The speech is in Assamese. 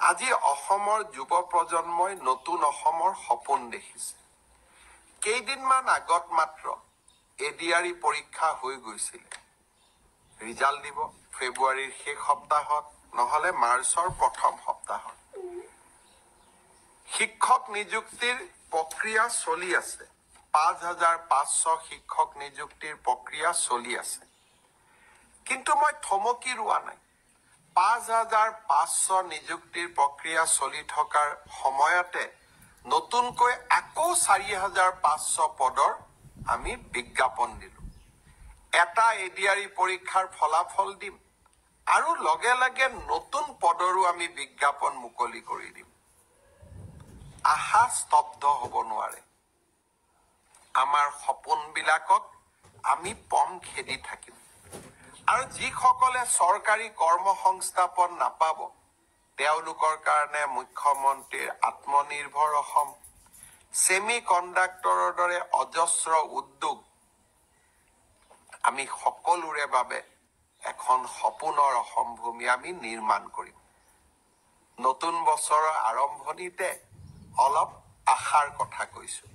আজি অসমৰ যুৱ প্ৰজন্মই নতুন অসমৰ সপোন দেখিছে। কেইদিনমান আগত মাত্ৰ এডিআৰই পৰীক্ষা হৈ গৈছিলে। ৰিজাল্ট দিব ফেব্ৰুৱাৰীৰ শেষ সপ্তাহত নহলে মাৰ্চৰ প্ৰথম সপ্তাহত। শিক্ষক নিযুক্তিৰ প্ৰক্ৰিয়া চলি আছে। ৫,৫০০ শিক্ষক নিযুক্তিৰ প্ৰক্ৰিয়া চলি আছে। কিন্তু মই থমকি ৰোৱা নাই। ৫,৫০০ নিযুক্তিৰ প্ৰক্ৰিয়া চলি থকাৰ সময়তে নতুনকৈ আকৌ ৪,৫০০ পদৰ আমি বিজ্ঞাপন দিলোঁ। এটা এডিআৰই পৰীক্ষাৰ ফলাফল দিম আৰু লগে লগে নতুন পদৰো আমি বিজ্ঞাপন মুকলি কৰি দিম। আশা স্তব্ধ হ'ব নোৱাৰে। আমাৰ সপোনবিলাকক আমি পম খেদি থাকিম। আৰু যিসকলে চৰকাৰী কৰ্মসংস্থাপন নাপাব তেওঁলোকৰ কাৰণে মুখ্যমন্ত্ৰীৰ আত্মনিৰ্ভৰ অসম, ছেমি কণ্ডাক্টৰৰ দৰে অজস্ৰ উদ্যোগ আমি সকলোৰে বাবে এখন সপোনৰ অসম ভূমি আমি নিৰ্মাণ কৰিম। নতুন বছৰৰ আৰম্ভণিতে অলপ আশাৰ কথা কৈছো।